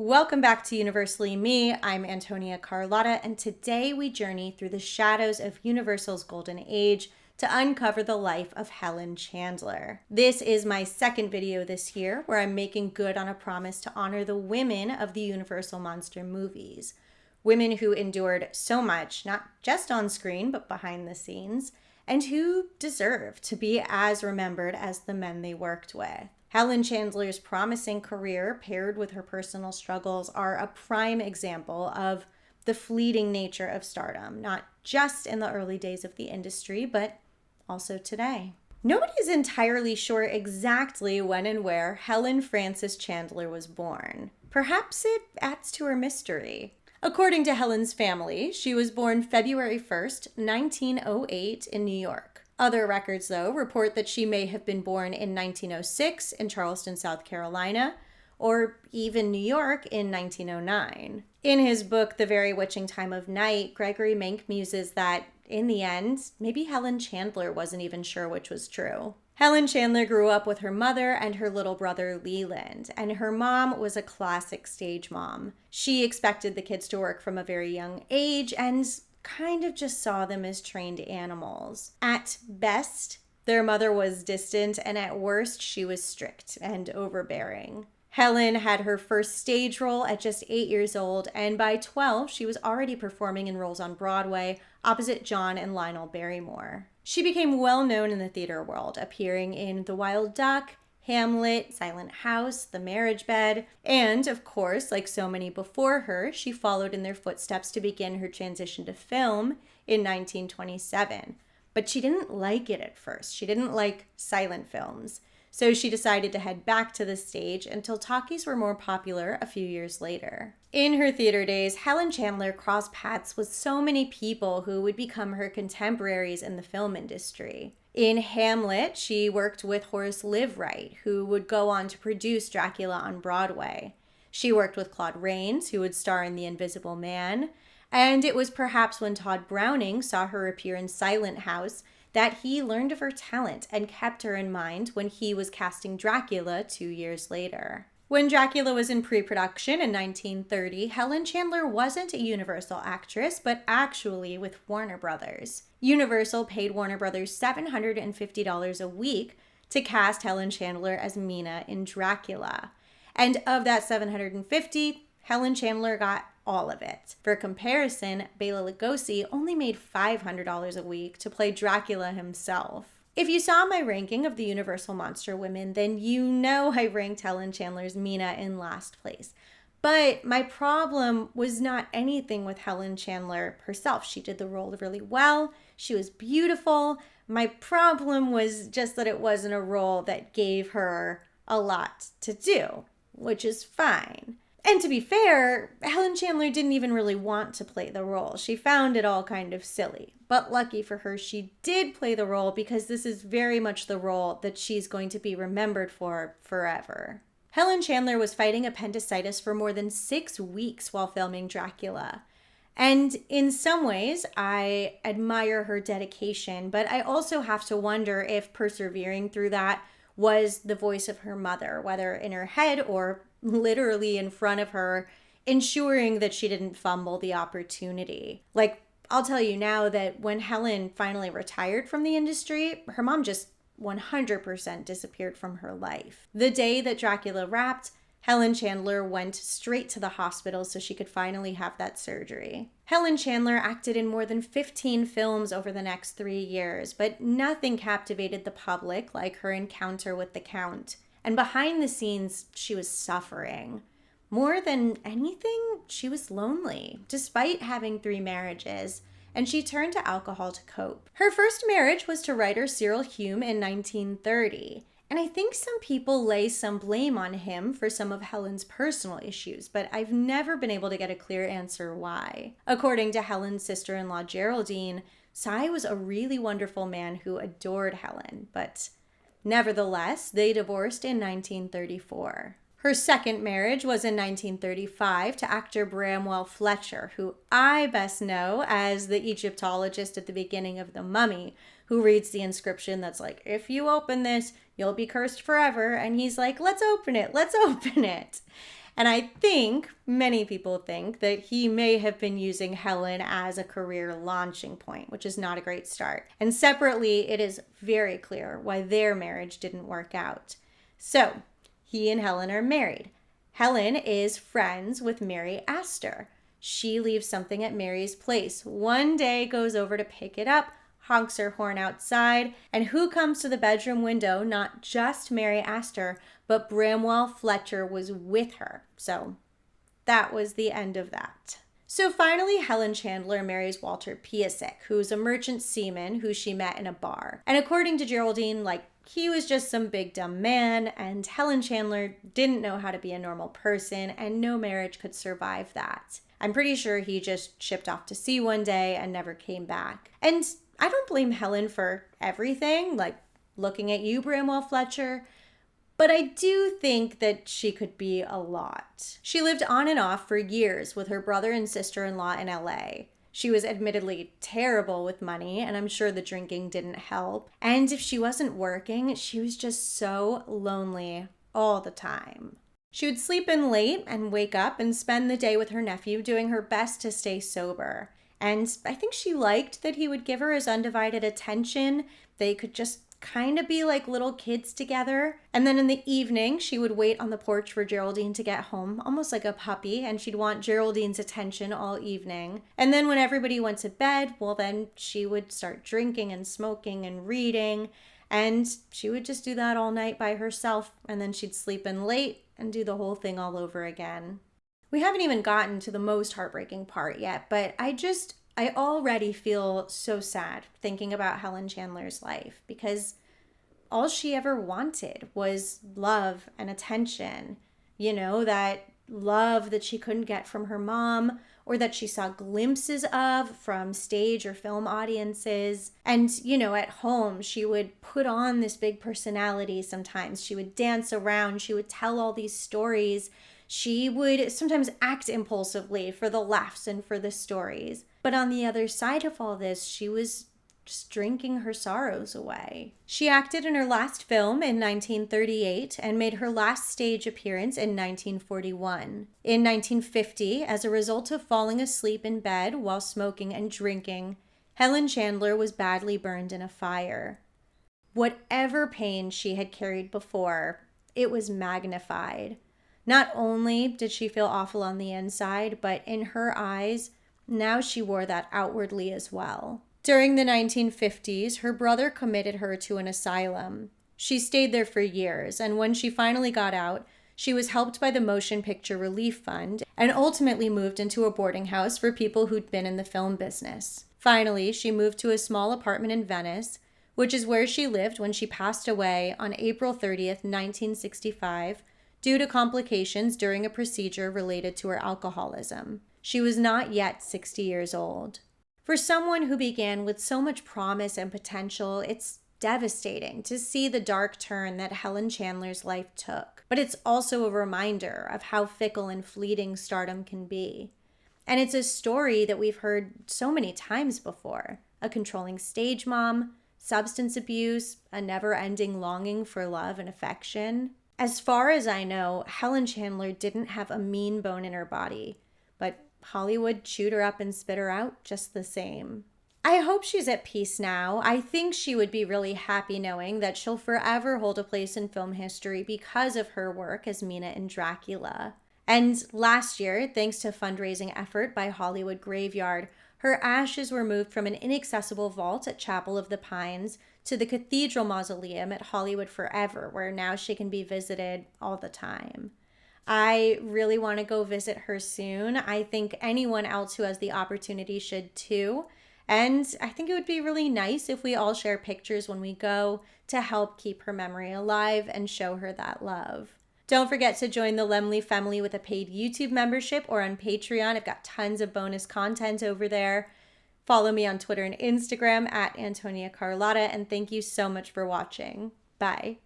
Welcome back to Universally Me. I'm Antonia Carlotta, and today we journey through the shadows of Universal's golden age to uncover the life of Helen Chandler. This is my second video this year where I'm making good on a promise to honor the women of the Universal monster movies. Women who endured so much, not just on screen, but behind the scenes, and who deserve to be as remembered as the men they worked with. Helen Chandler's promising career paired with her personal struggles are a prime example of the fleeting nature of stardom, not just in the early days of the industry, but also today. Nobody is entirely sure exactly when and where Helen Frances Chandler was born. Perhaps it adds to her mystery. According to Helen's family, she was born February 1st, 1908 in New York. Other records, though, report that she may have been born in 1906 in Charleston, South Carolina, or even New York in 1909. In his book, The Very Witching Time of Night, Gregory Menck muses that, in the end, maybe Helen Chandler wasn't even sure which was true. Helen Chandler grew up with her mother and her little brother Leland, and her mom was a classic stage mom. She expected the kids to work from a very young age and kind of just saw them as trained animals. At best, their mother was distant, and at worst, she was strict and overbearing. Helen had her first stage role at just 8 years old, and by 12, she was already performing in roles on Broadway opposite John and Lionel Barrymore. She became well known in the theater world, appearing in The Wild Duck, Hamlet, Silent House, The Marriage Bed, and, of course, like so many before her, she followed in their footsteps to begin her transition to film in 1927. But she didn't like it at first. She didn't like silent films. So she decided to head back to the stage until talkies were more popular a few years later. In her theater days, Helen Chandler crossed paths with so many people who would become her contemporaries in the film industry. In Hamlet, she worked with Horace Liveright, who would go on to produce Dracula on Broadway. She worked with Claude Rains, who would star in The Invisible Man. And it was perhaps when Todd Browning saw her appear in Silent House that he learned of her talent and kept her in mind when he was casting Dracula 2 years later. When Dracula was in pre-production in 1930, Helen Chandler wasn't a Universal actress, but actually with Warner Brothers. Universal paid Warner Brothers $750 a week to cast Helen Chandler as Mina in Dracula. And of that $750, Helen Chandler got all of it. For comparison, Bela Lugosi only made $500 a week to play Dracula himself. If you saw my ranking of the Universal Monster Women, then you know I ranked Helen Chandler's Mina in last place. But my problem was not anything with Helen Chandler herself. She did the role really well. She was beautiful. My problem was just that it wasn't a role that gave her a lot to do, which is fine. And to be fair, Helen Chandler didn't even really want to play the role. She found it all kind of silly. But lucky for her, she did play the role because this is very much the role that she's going to be remembered for forever. Helen Chandler was fighting appendicitis for more than 6 weeks while filming Dracula. And in some ways, I admire her dedication, but I also have to wonder if persevering through that was the voice of her mother, whether in her head or literally in front of her, ensuring that she didn't fumble the opportunity. Like, I'll tell you now that when Helen finally retired from the industry, her mom just 100% disappeared from her life. The day that Dracula wrapped, Helen Chandler went straight to the hospital so she could finally have that surgery. Helen Chandler acted in more than 15 films over the next 3 years, but nothing captivated the public like her encounter with the Count. And behind the scenes, she was suffering. More than anything, she was lonely, despite having 3 marriages, and she turned to alcohol to cope. Her first marriage was to writer Cyril Hume in 1930, and I think some people lay some blame on him for some of Helen's personal issues, but I've never been able to get a clear answer why. According to Helen's sister-in-law Geraldine, Cy was a really wonderful man who adored Helen, but nevertheless, they divorced in 1934. Her second marriage was in 1935 to actor Bramwell Fletcher, who I best know as the Egyptologist at the beginning of The Mummy, who reads the inscription that's like, if you open this, you'll be cursed forever. And he's like, let's open it. And I think, many people think, that he may have been using Helen as a career launching point, which is not a great start. And separately, it is very clear why their marriage didn't work out. So, he and Helen are married. Helen is friends with Mary Astor. She leaves something at Mary's place. One day goes over to pick it up, honks her horn outside, and who comes to the bedroom window? Not just Mary Astor, but Bramwell Fletcher was with her. So that was the end of that. So finally, Helen Chandler marries Walter Piasek, who's a merchant seaman who she met in a bar. And according to Geraldine, he was just some big dumb man, and Helen Chandler didn't know how to be a normal person, and no marriage could survive that. I'm pretty sure he just shipped off to sea one day and never came back. And I don't blame Helen for everything, like looking at you, Bramwell Fletcher, but I do think that she could be a lot. She lived on and off for years with her brother and sister-in-law in LA. She was admittedly terrible with money, and I'm sure the drinking didn't help. And if she wasn't working, she was just so lonely all the time. She would sleep in late and wake up and spend the day with her nephew, doing her best to stay sober. And I think she liked that he would give her his undivided attention. They could just kind of be like little kids together. And then in the evening, she would wait on the porch for Geraldine to get home, almost like a puppy, and she'd want Geraldine's attention all evening. And then when everybody went to bed, well, then she would start drinking and smoking and reading, and she would just do that all night by herself, and then she'd sleep in late and do the whole thing all over again. We haven't even gotten to the most heartbreaking part yet, but I already feel so sad thinking about Helen Chandler's life, because all she ever wanted was love and attention. That love that she couldn't get from her mom, or that she saw glimpses of from stage or film audiences. And, at home, she would put on this big personality sometimes. She would dance around. She would tell all these stories. She would sometimes act impulsively for the laughs and for the stories. But on the other side of all this, she was just drinking her sorrows away. She acted in her last film in 1938 and made her last stage appearance in 1941. In 1950, as a result of falling asleep in bed while smoking and drinking, Helen Chandler was badly burned in a fire. Whatever pain she had carried before, it was magnified. Not only did she feel awful on the inside, but in her eyes, now she wore that outwardly as well. During the 1950s, her brother committed her to an asylum. She stayed there for years, and when she finally got out, she was helped by the Motion Picture Relief Fund and ultimately moved into a boarding house for people who'd been in the film business. Finally, she moved to a small apartment in Venice, which is where she lived when she passed away on April 30th, 1965, due to complications during a procedure related to her alcoholism. She was not yet 60 years old. For someone who began with so much promise and potential, it's devastating to see the dark turn that Helen Chandler's life took. But it's also a reminder of how fickle and fleeting stardom can be. And it's a story that we've heard so many times before. A controlling stage mom, substance abuse, a never-ending longing for love and affection. As far as I know, Helen Chandler didn't have a mean bone in her body, but Hollywood chewed her up and spit her out just the same. I hope she's at peace now. I think she would be really happy knowing that she'll forever hold a place in film history because of her work as Mina in Dracula. And last year, thanks to a fundraising effort by Hollywood Graveyard, her ashes were moved from an inaccessible vault at Chapel of the Pines to the Cathedral Mausoleum at Hollywood Forever, where now she can be visited all the time. I really want to go visit her soon. I think anyone else who has the opportunity should too. And I think it would be really nice if we all share pictures when we go to help keep her memory alive and show her that love. Don't forget to join the Lemley family with a paid YouTube membership or on Patreon. I've got tons of bonus content over there. Follow me on Twitter and Instagram at Antonia Carlotta, and thank you so much for watching. Bye.